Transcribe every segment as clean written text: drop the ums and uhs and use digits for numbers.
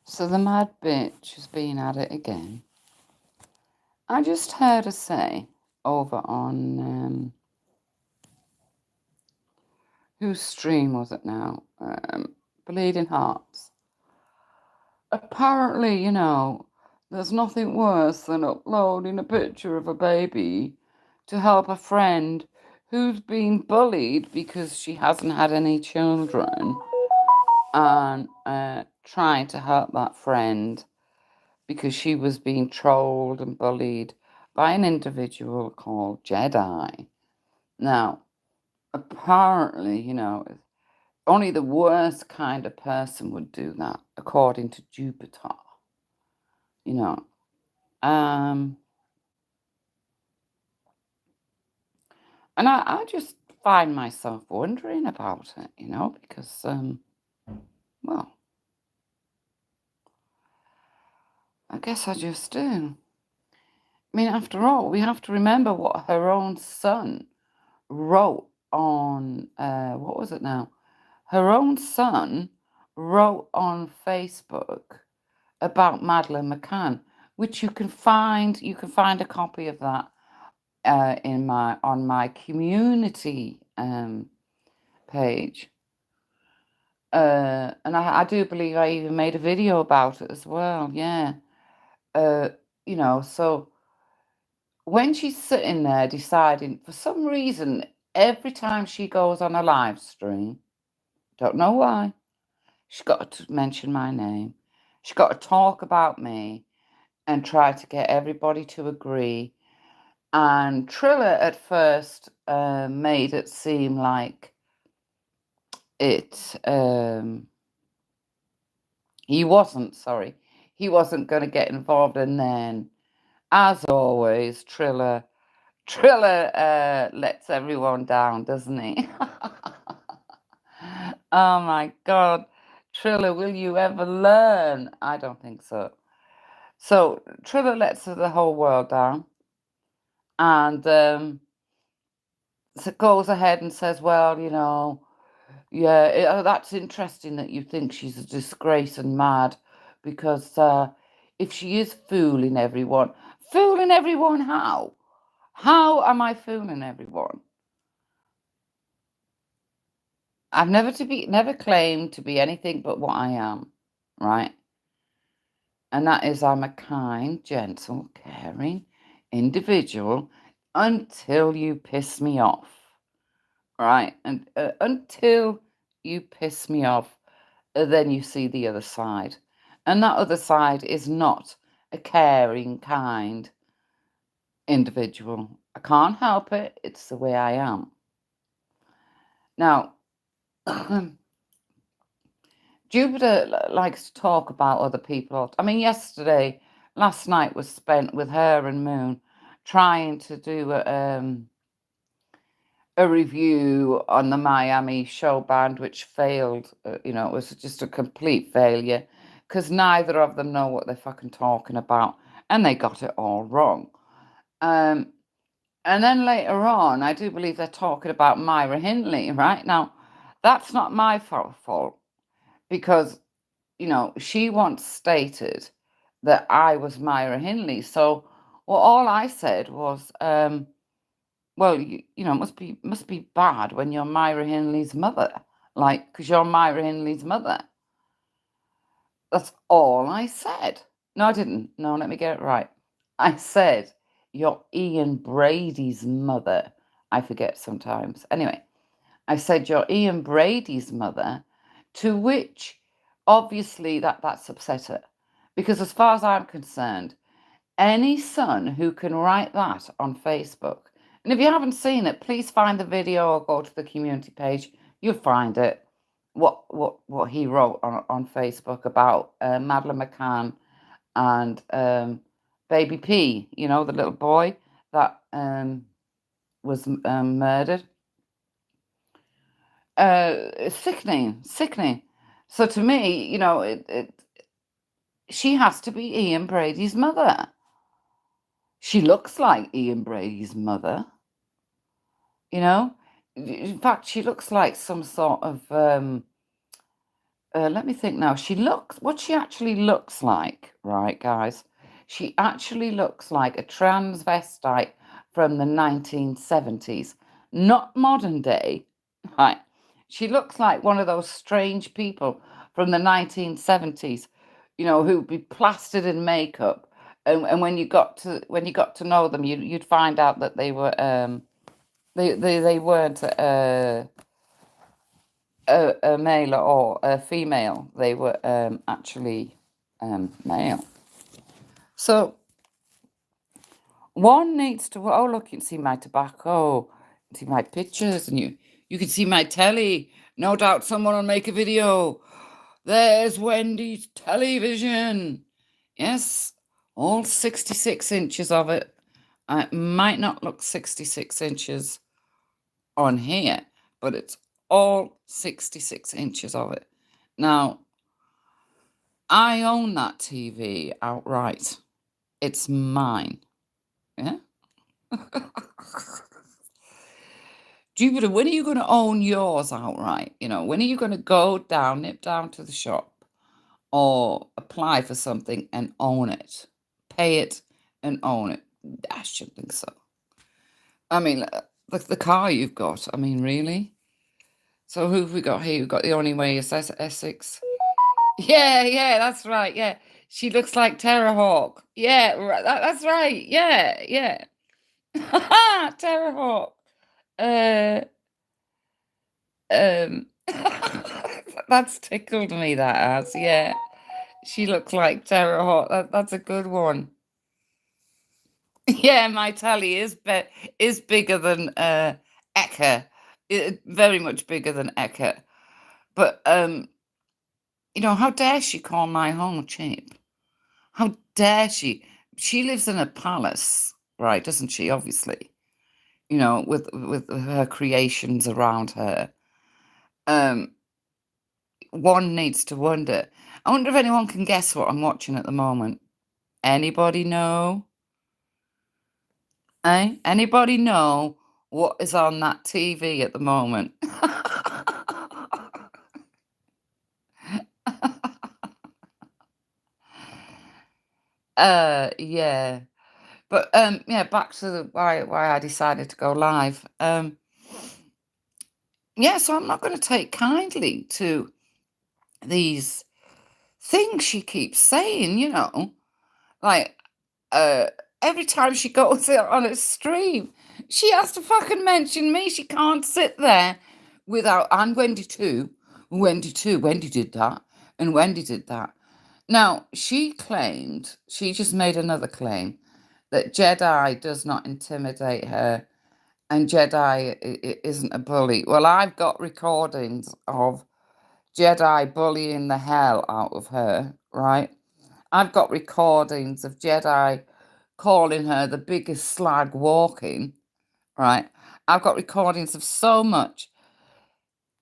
So the mad bitch has been at it again. I just heard her say over on whose stream was it now? Bleeding Hearts. Apparently, there's nothing worse than uploading a picture of a baby to help a friend who's been bullied because she hasn't had any children, and trying to help that friend because she was being trolled and bullied by an individual called Jedi. Now, apparently, only the worst kind of person would do that, according to Jupiter. You know, um, and I just find myself wondering about it, because, well, I guess I just do. I mean, after all, we have to remember what her own son wrote on, what was it now? Her own son wrote on Facebook about Madeleine McCann, which you can find a copy of that on my community page. And I do believe I even made a video about it as well. Yeah. So when she's sitting there deciding, for some reason, every time she goes on a live stream, don't know why, she's got to mention my name. She's got to talk about me and try to get everybody to agree. And Triller at first made it seem like he wasn't going to get involved. And then, as always, Triller lets everyone down, doesn't he? Oh my God. Triller, will you ever learn? I don't think so. So Triller lets the whole world down, and so goes ahead and says, well, yeah, that's interesting that you think she's a disgrace and mad, because if she is fooling everyone how? How am I fooling everyone? I've never claimed to be anything but what I am, right? And that is, I'm a kind, gentle, caring individual until you piss me off, right? And until you piss me off, then you see the other side. And that other side is not a caring, kind individual. I can't help it. It's the way I am. Now, Jupiter likes to talk about other people. I mean, last night was spent with her and Moon trying to do a review on the Miami show band, which failed. It was just a complete failure because neither of them know what they're fucking talking about, and they got it all wrong. And then later on, I do believe they're talking about Myra Hindley, right? Now, that's not my fault because, she once stated that I was Myra Hindley. So, well, all I said was, well, it must be bad when you're Myra Hindley's mother, like, because you're Myra Hindley's mother. That's all I said. No, I didn't. No, let me get it right. I said, you're Ian Brady's mother. I forget sometimes. Anyway, I said, you're Ian Brady's mother, to which, obviously, that's upset her. Because as far as I'm concerned, any son who can write that on Facebook, and if you haven't seen it, please find the video or go to the community page. You'll find it. What he wrote on Facebook about Madeleine McCann and Baby P, the little boy that was murdered. It's sickening. So to me, she has to be Ian Brady's mother. She looks like Ian Brady's mother. In fact, she looks like some sort of let me think now. What she actually looks like, right, guys? She actually looks like a transvestite from the 1970s, not modern day, right? She looks like one of those strange people from the 1970s, who'd be plastered in makeup. And when you got to know them, you'd find out that they weren't a male or a female. They were actually male. So one needs to. Oh, look, you can see my tobacco, you can see my pictures, and you can see my telly. No doubt someone will make a video. There's Wendy's television. Yes, all 66 inches of it. It might not look 66 inches on here, but it's all 66 inches of it. Now, I own that TV outright. It's mine. Yeah. Jupiter, when are you going to own yours outright? When are you going to nip down to the shop or apply for something and own it? Pay it and own it. I should think so. I mean, the car you've got. I mean, really? So who have we got here? We've got the only way is Essex. Yeah, that's right. Yeah. She looks like Terrahawk. Yeah, that's right. Yeah. Terrahawk. Uh, um, that's tickled me, that has. Yeah. She looks like Terrahawk. That's a good one. Yeah, my telly is bigger than Eka. Very much bigger than Eka. But how dare she call my home cheap? How dare she? She lives in a palace, right, doesn't she? Obviously, with her creations around her. One needs to wonder. I wonder if anyone can guess what I'm watching at the moment. Anybody know? Eh? Anybody know what is on that TV at the moment? Yeah. But yeah, back to why I decided to go live. Yeah, so I'm not going to take kindly to these things she keeps saying, like uh every time she goes out on a stream, she has to fucking mention me. She can't sit there without, and Wendy too. Wendy did that, and Wendy did that. Now, she just made another claim that Jedi does not intimidate her and Jedi isn't a bully. Well, I've got recordings of Jedi bullying the hell out of her, right? I've got recordings of Jedi calling her the biggest slag walking, right? I've got recordings of so much.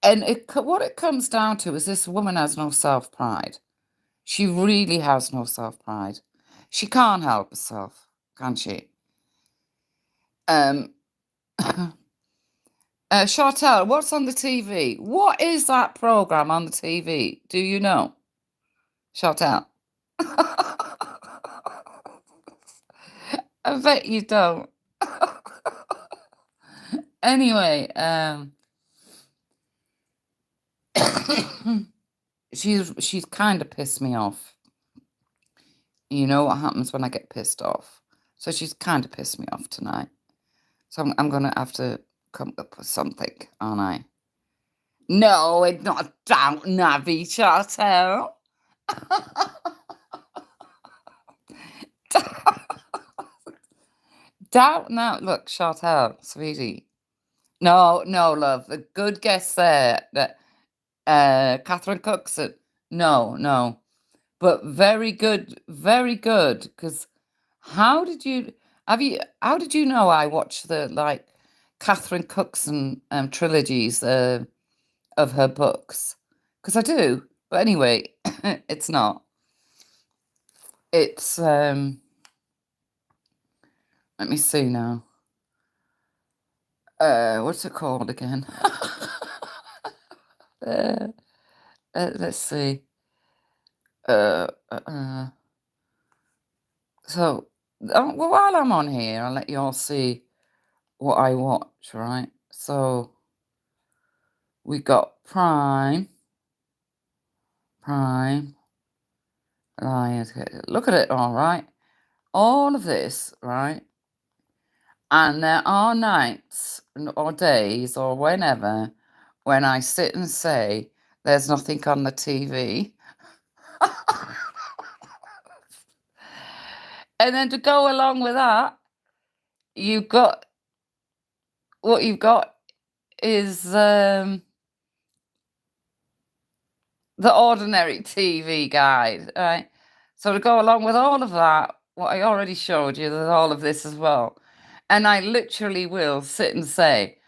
And what it comes down to is this woman has no self-pride. She really has no self-pride. She can't help herself, can she? Um, Chartel, what's on the TV? What is that program on the TV? Do you know? Chartel. I bet you don't. Anyway, she's kind of pissed me off. You know what happens when I get pissed off. So she's kind of pissed me off tonight. So I'm gonna have to come up with something, aren't I? No, it's not Downton Abbey, Chartel. Downton Abbey. Look, Chartel, sweetie. No, love. A good guess there. That Catherine Cookson. No. But very good, very good. Because how did you how did you know I watched the Catherine Cookson trilogies of her books? Because I do. But anyway, it's not. It's let me see now. What's it called again? let's see. Uh, uh, uh, so, well, while I'm on here, I'll let you all see what I watch, right? So, we got Prime, Lions. Look at it, all right? All of this, right? And there are nights or days or whenever when I sit and say, there's nothing on the TV. And then to go along with that, you've got what you've got is the ordinary TV guide, right? So to go along with all of that, what I already showed you, there's all of this as well. And I literally will sit and say,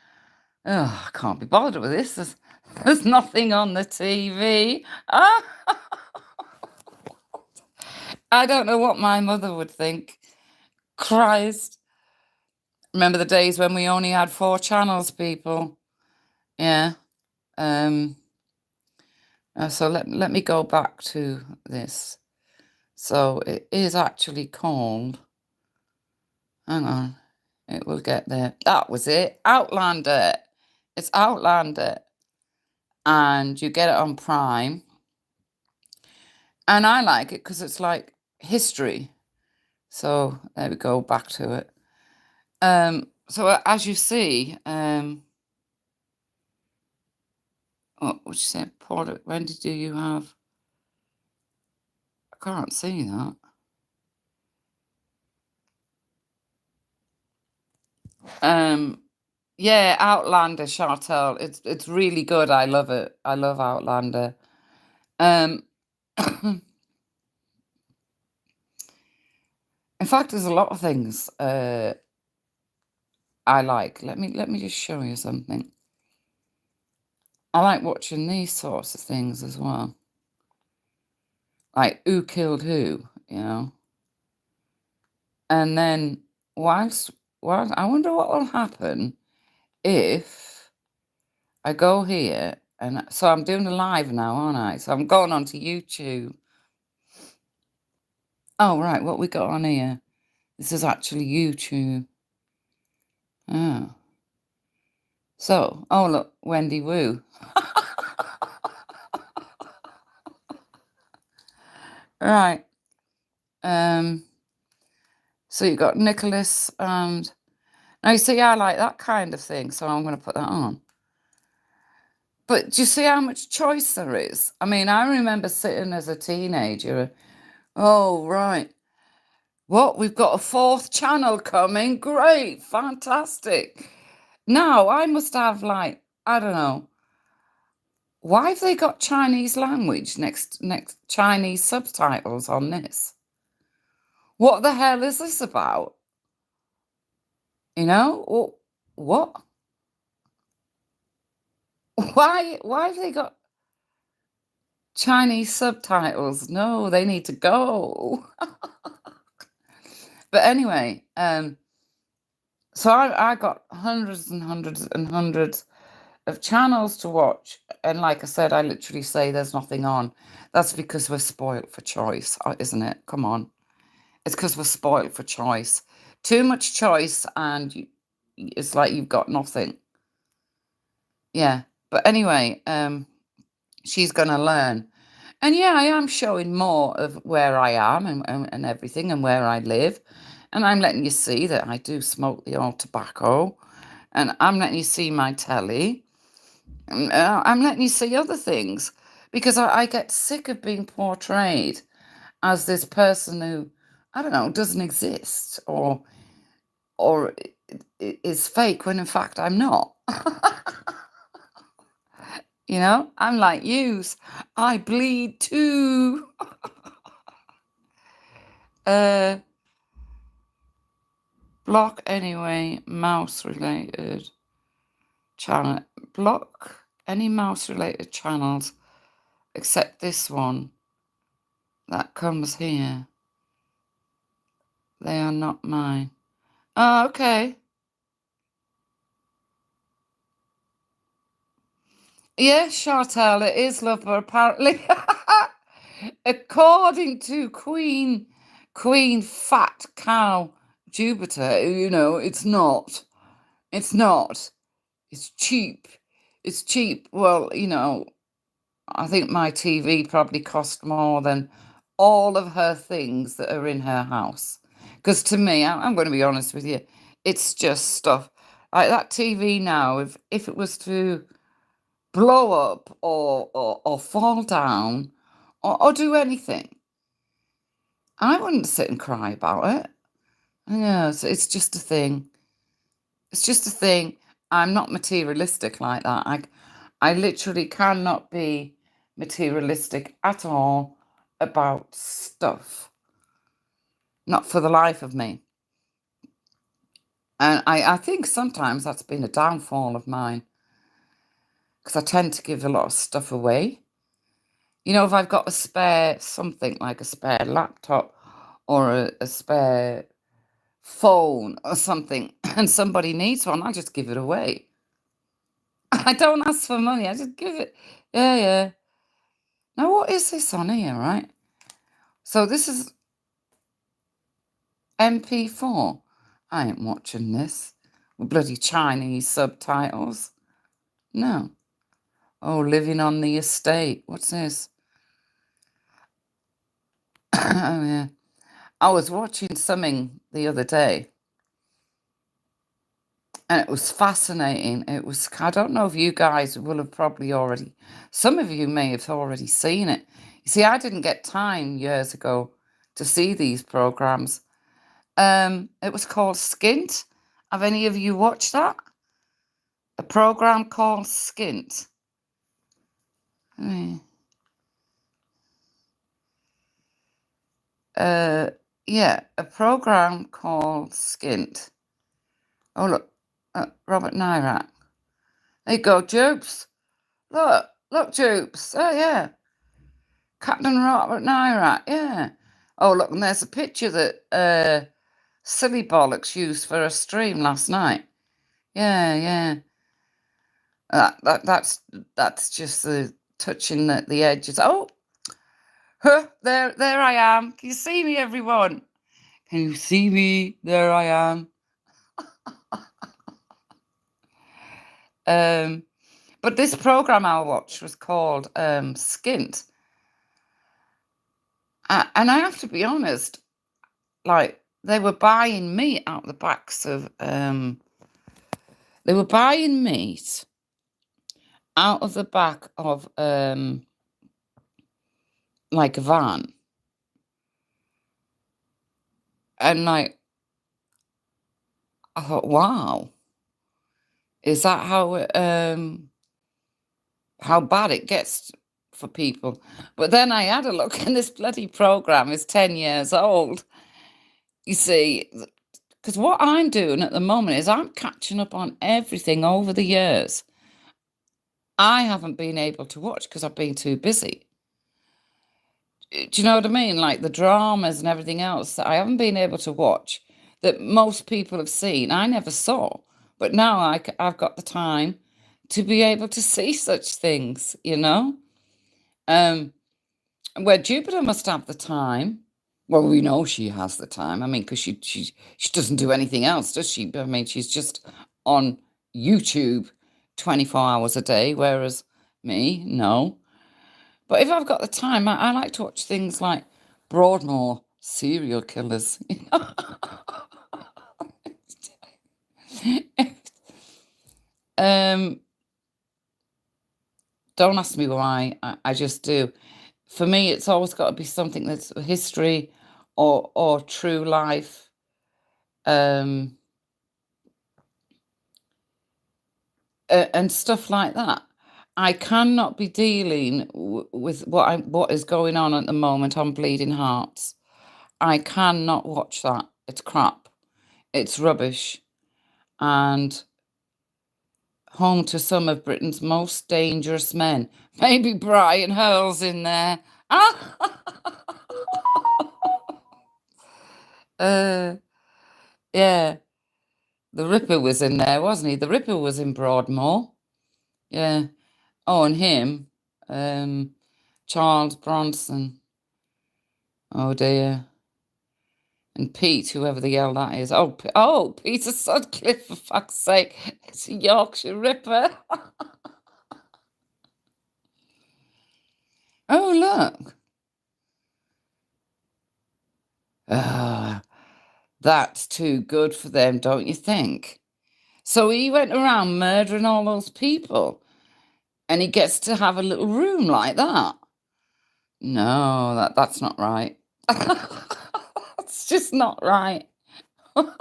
oh, I can't be bothered with this. There's nothing on the TV. Ah, I don't know what my mother would think. Christ. Remember the days when we only had 4 channels, people? Yeah. Um, so let me go back to this. So it is actually called, hang on, it will get there. That was it. Outlander. It's Outlander. And you get it on Prime. And I like it because it's like history. So there we go, back to it. So as you see, what would you say? When do you have? I can't see that. Yeah, Outlander, Chartel. It's really good. I love it. I love Outlander. Um, in fact, there's a lot of things I like. Let me just show you something. I like watching these sorts of things as well. Like Who Killed Who, you know. And then whilst I wonder what will happen if I go here and so I'm doing a live now, aren't I? So I'm going on to YouTube. Oh right, what we got on here? This is actually YouTube. Oh. So, oh look, Wendywoo. Right. So you got Nicholas and now you see I like that kind of thing, so I'm gonna put that on. But do you see how much choice there is? I mean, I remember sitting as a teenager, oh right. What, we've got a 4th channel coming? Great, fantastic. Now I must have like, I don't know. Why have they got Chinese language next Chinese subtitles on this? What the hell is this about? You know? What? Why have they got Chinese subtitles? No, they need to go. But anyway, so I got hundreds and hundreds and hundreds of channels to watch. And like I said, I literally say there's nothing on. That's because we're spoiled for choice, isn't it? Come on. It's because we're spoiled for choice. Too much choice and it's like you've got nothing. Yeah. But anyway, she's going to learn. And yeah, I am showing more of where I am and everything and where I live. And I'm letting you see that I do smoke the old tobacco. And I'm letting you see my telly. And, I'm letting you see other things. Because I get sick of being portrayed as this person who, I don't know, doesn't exist or is fake when in fact I'm not. You know, I'm like yous. I bleed too. Block anyway, mouse related channel. Block any mouse related channels except this one that comes here. They are not mine. Oh, okay. Yeah, Chantal, it is love, but apparently, according to Queen Fat Cow Jupiter, it's not. It's not. It's cheap. It's cheap. Well, I think my TV probably cost more than all of her things that are in her house. Because to me, I'm going to be honest with you, it's just stuff like that TV now. If it was to blow up or fall down or do anything, I wouldn't sit and cry about it. Yeah, so it's just a thing. It's just a thing. I'm not materialistic like that. I literally cannot be materialistic at all about stuff. Not for the life of me. And I think sometimes that's been a downfall of mine because I tend to give a lot of stuff away. If I've got a spare something like a spare laptop or a spare phone or something and somebody needs one, I just give it away. I don't ask for money, I just give it. Yeah, yeah. Now, what is this on here, right? So this is MP4. I ain't watching this with bloody Chinese subtitles. No. Oh, living on the estate. What's this? Oh, yeah. I was watching something the other day and it was fascinating. I don't know if you guys will have probably already, some of you may have already seen it. You see, I didn't get time years ago to see these programs. It was called Skint. Have any of you watched that? A program called Skint. Hmm. Uh, yeah, a program called Skint. Oh, look, Robert Nyrak. There you go, Jupes. Look, Jupes. Oh, yeah. Captain Robert Nyrak, yeah. Oh, look, and there's a picture that Silly Bollocks used for a stream last night. Yeah, yeah. That's just the touching the edges. Oh, huh, there I am. Can you see me, everyone? Can you see me? There I am. Um, but this program I watched was called Skint, and I have to be honest, like they were buying meat out the backs of they were buying meat out of the back of like a van, and like I thought, wow, is that how bad it gets for people? But then I had a look, and this bloody program is 10 years old. You see, because what I'm doing at the moment is I'm catching up on everything over the years I haven't been able to watch because I've been too busy. Do you know what I mean? Like the dramas and everything else that I haven't been able to watch that most people have seen, I never saw. But now I've got the time to be able to see such things, Um, where Jupiter must have the time. Well, we know she has the time. I mean, because she doesn't do anything else, does she? I mean, she's just on YouTube 24 hours a day, whereas me, no. But if I've got the time, I like to watch things like Broadmoor serial killers. um, don't ask me why. I just do. For me, it's always got to be something that's history or true life. Um, and stuff like that. I cannot be dealing with what is going on at the moment on Bleeding Hearts. I cannot watch that. It's crap. It's rubbish. And home to some of Britain's most dangerous men. Maybe Brian Hurl's in there. uh, yeah, the Ripper was in there, wasn't he? The Ripper was in Broadmoor. Yeah. Oh, and him, Charles Bronson. Oh dear. And Pete, whoever the hell that is. Oh, Peter Sutcliffe, for fuck's sake. It's a Yorkshire Ripper. Oh, look. Ah, that's too good for them, don't you think? So he went around murdering all those people and he gets to have a little room like that. No, that's not right. It's just not right. But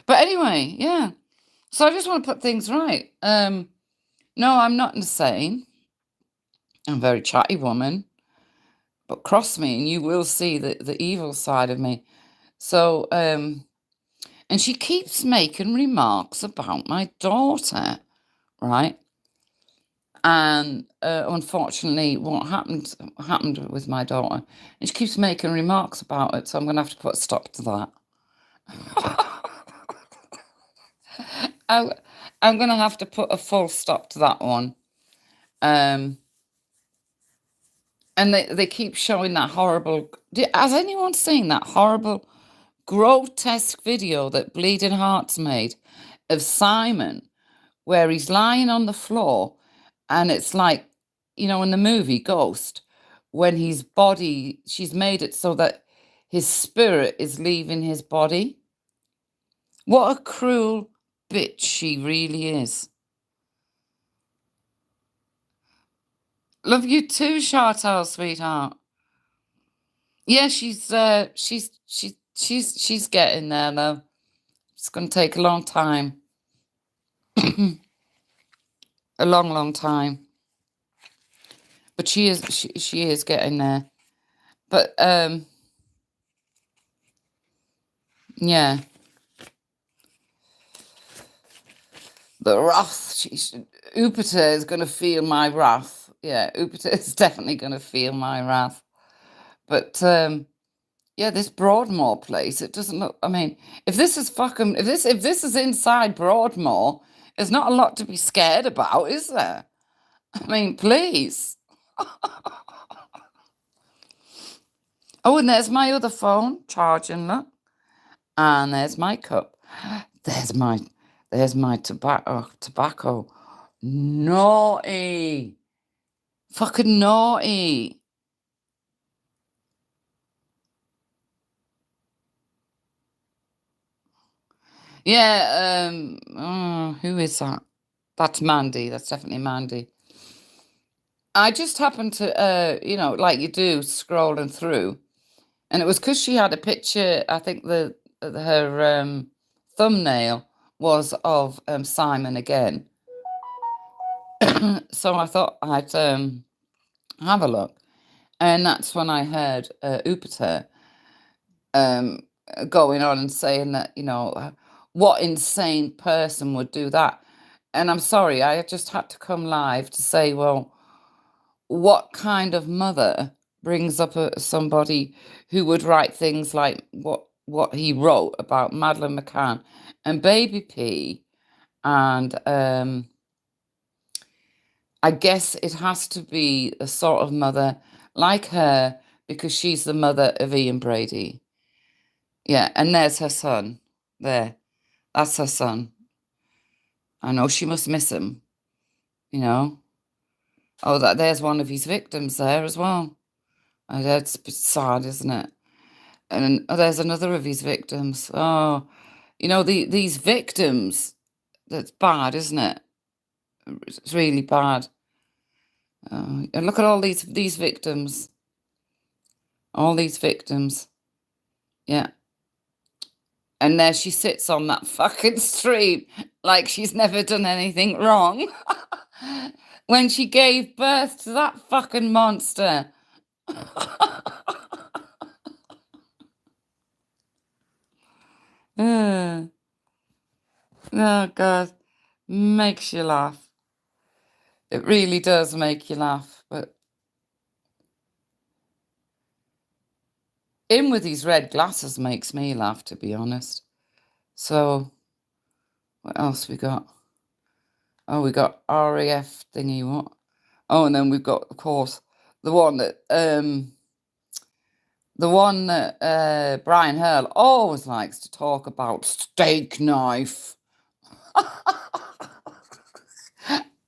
anyway, yeah. So I just want to put things right. No, I'm not insane. I'm a very chatty woman, but cross me and you will see the evil side of me. So, and she keeps making remarks about my daughter, right? And unfortunately, what happened with my daughter, and she keeps making remarks about it. So I'm going to have to put a stop to that. I, I'm going to have to put a full stop to that one. And they keep showing that horrible. Has anyone seen that horrible, grotesque video that Bleeding Hearts made of Simon, where he's lying on the floor, and it's like, in the movie Ghost, when she's made it so that his spirit is leaving his body. What a cruel bitch she really is. Love you too, Chantal, sweetheart. Yeah, she's getting there though. It's going to take a long time. A long, long time. But she is getting there. But yeah. The wrath. Upita is going to feel my wrath. Yeah, Upita is definitely going to feel my wrath. But yeah, this Broadmoor place, it doesn't look. I mean, if this is inside Broadmoor, there's not a lot to be scared about, is there? I mean, please. Oh, and there's my other phone charging, look. And there's my cup. There's my tobacco. Naughty. Fucking naughty. Yeah, who is that? That's Mandy. That's definitely Mandy. I just happened to, like you do, scrolling through, and it was because she had a picture. I think her thumbnail was of Simon again. So I thought I'd have a look, and that's when I heard Upita um, going on and saying that, what insane person would do that? And I'm sorry, I just had to come live to say, well, what kind of mother brings up somebody who would write things like what he wrote about Madeleine McCann and Baby P, and I guess it has to be a sort of mother like her because she's the mother of Ian Brady. Yeah, and there's her son. There, that's her son. I know she must miss him, you know. Oh, there's one of his victims there as well. Oh, that's a bit sad, isn't it? And there's another of his victims. Oh, these victims. That's bad, isn't it? It's really bad. And look at all these victims. All these victims. Yeah. And there she sits on that fucking stream like she's never done anything wrong. When she gave birth to that fucking monster. Oh, God. Makes you laugh. It really does make you laugh. But him with his red glasses makes me laugh, to be honest. So, what else we got? Oh, we got RAF thingy, what? Oh, and then we've got, of course, the one that Brian Hurl always likes to talk about, steak knife.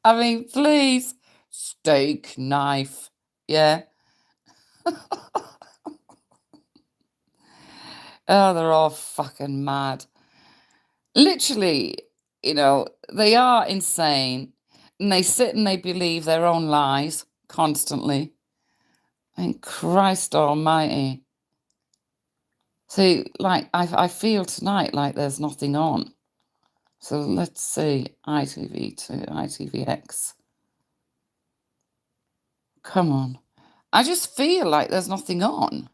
I mean, please, steak knife. Yeah. Oh, they're all fucking mad. Literally, they are insane and they sit and they believe their own lies constantly. And Christ almighty. See, like, I feel tonight like there's nothing on. So let's see, ITV to ITVX. Come on. I just feel like there's nothing on.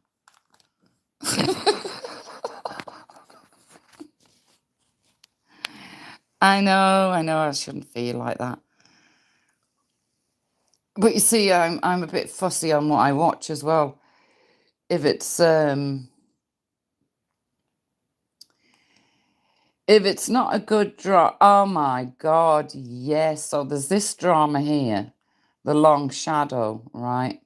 I know, I shouldn't feel like that. But you see, I'm a bit fussy on what I watch as well. If it's not a good drama, oh my God, yes. So there's this drama here, The Long Shadow, right?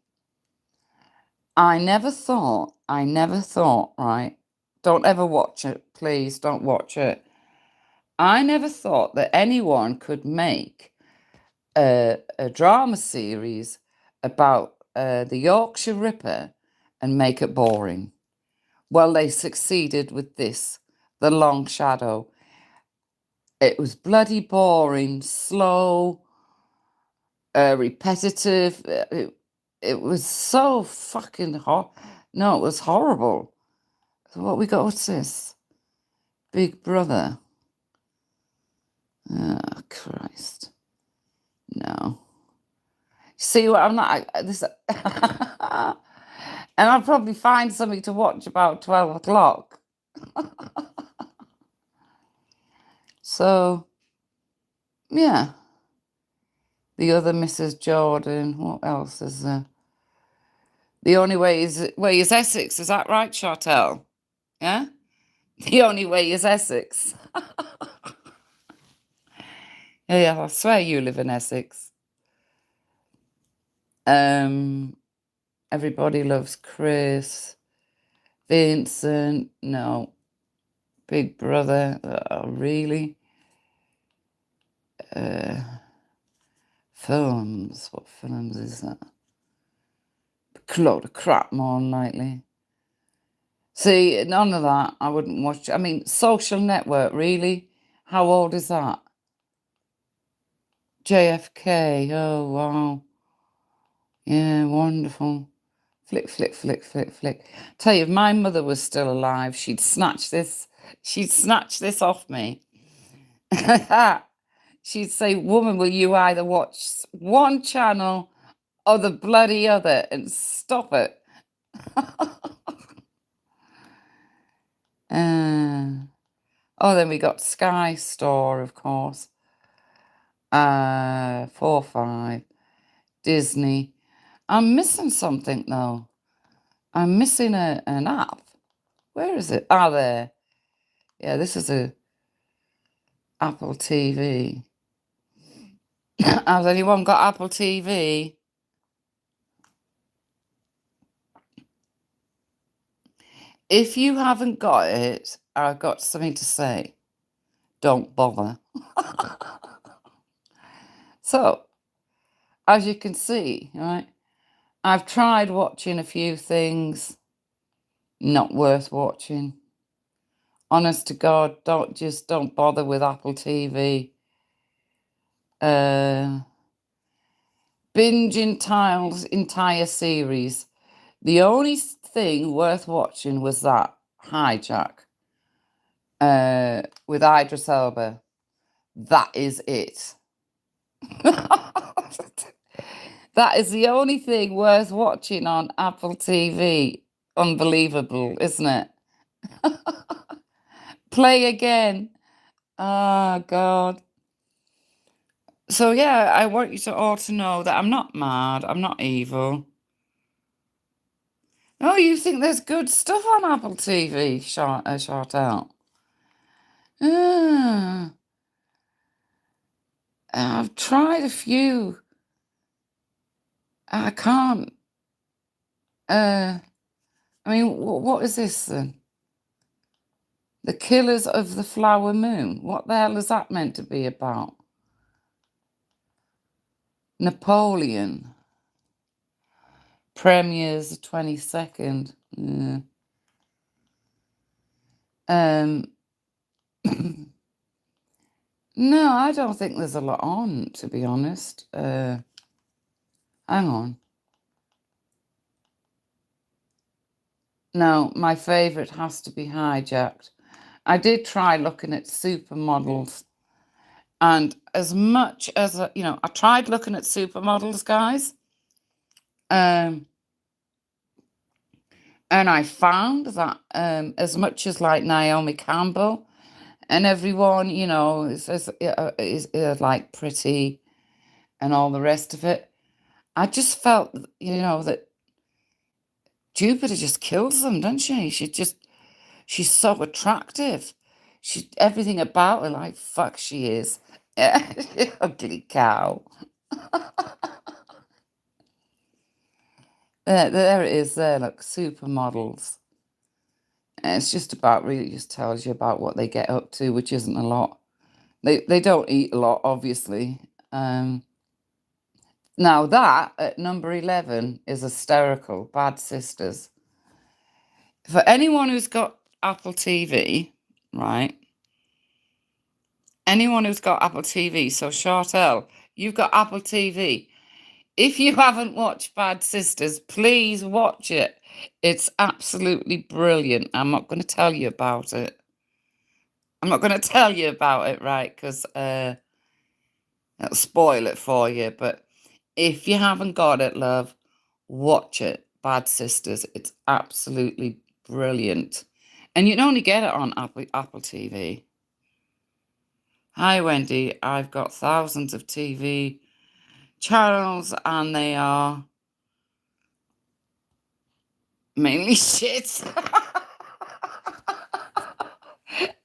I never thought, right? Don't ever watch it, please, don't watch it. I never thought that anyone could make a drama series about the Yorkshire Ripper and make it boring. Well, they succeeded with this, The Long Shadow. It was bloody boring, slow, repetitive. It was so fucking hot. No, it was horrible. So what we got? What's this? Big Brother. Oh, Christ. No. See what I'm not. This. And I'll probably find something to watch about 12 o'clock. So, yeah. The other Mrs. Jordan. What else is there? The only way is Essex. Is that right, Chartel? Yeah? The only way is Essex. Yeah, I swear you live in Essex. Everybody Loves Chris. Vincent. No. Big Brother. Really? Films. What films is that? A load of crap, more than likely. See, none of that. I wouldn't watch. I mean, Social Network, really? How old is that? JFK. Oh, wow. Yeah, wonderful. Flick, flick, flick, flick, flick. Tell you, if my mother was still alive, she'd snatch this. She'd snatch this off me. She'd say, "Woman, will you either watch one channel or the bloody other and stop it?" Then we got Sky Store, of course. 4, 5. Disney. I'm missing something though. I'm missing an app. Where is it? Ah, there. Yeah, this is a Apple TV. Has anyone got Apple TV? If you haven't got it, I've got something to say. Don't bother. So, as you can see, right, I've tried watching a few things, not worth watching. Honest to God, don't bother with Apple TV. Binge entire series. The only thing worth watching was that Hijack with Idris Elba. That is it. That is the only thing worth watching on Apple TV. Unbelievable, isn't it? Play again. Oh, God. So, yeah, I want you to all to know that I'm not mad. I'm not evil. Oh, you think there's good stuff on Apple TV, short, short out? Ah. I've tried a few. I can't. I mean, what is this then? The Killers of the Flower Moon. What the hell is that meant to be about? Napoleon. Premieres the 22nd. Yeah. No, I don't think there's a lot on, to be honest. Hang on. No, my favourite has to be Hijacked. I did try looking at supermodels, and as much as I tried looking at supermodels, guys, and I found that as much as like Naomi Campbell and everyone, is like pretty and all the rest of it, I just felt, that Jupiter just kills them, doesn't she? She's so attractive. Everything about her, like, fuck, she is. Ugly cow. There it is there, look, supermodels. And it's just about, really just tells you about what they get up to, which isn't a lot. They don't eat a lot, obviously. Now that, at number 11, is hysterical. Bad Sisters. For anyone who's got Apple TV, right? Anyone who's got Apple TV, so Chartel, you've got Apple TV. If you haven't watched Bad Sisters, please watch it. It's absolutely brilliant. I'm not going to tell you about it. I'm not going to tell you about it, right? Because it'll spoil it for you. But if you haven't got it, love, watch it. Bad Sisters. It's absolutely brilliant. And you can only get it on Apple TV. Hi, Wendy. I've got thousands of TV channels, and they are mainly shit.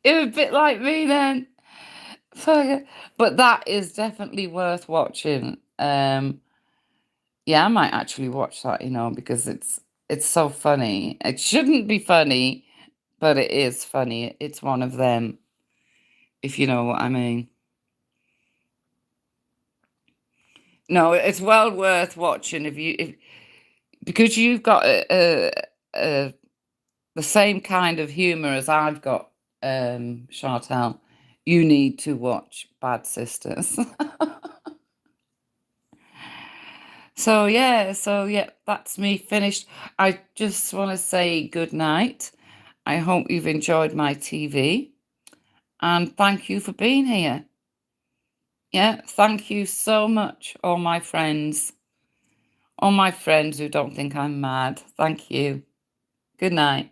It was a bit like me then. Fuck it. But that is definitely worth watching. Yeah, I might actually watch that, because it's so funny. It shouldn't be funny, but it is funny. It's one of them, if you know what I mean. No, it's well worth watching because you've got a the same kind of humor as I've got, Chantal. You need to watch Bad Sisters. So yeah, that's me finished. I just want to say good night. I hope you've enjoyed my TV, and thank you for being here. Yeah, thank you so much, all my friends who don't think I'm mad. Thank you. Good night.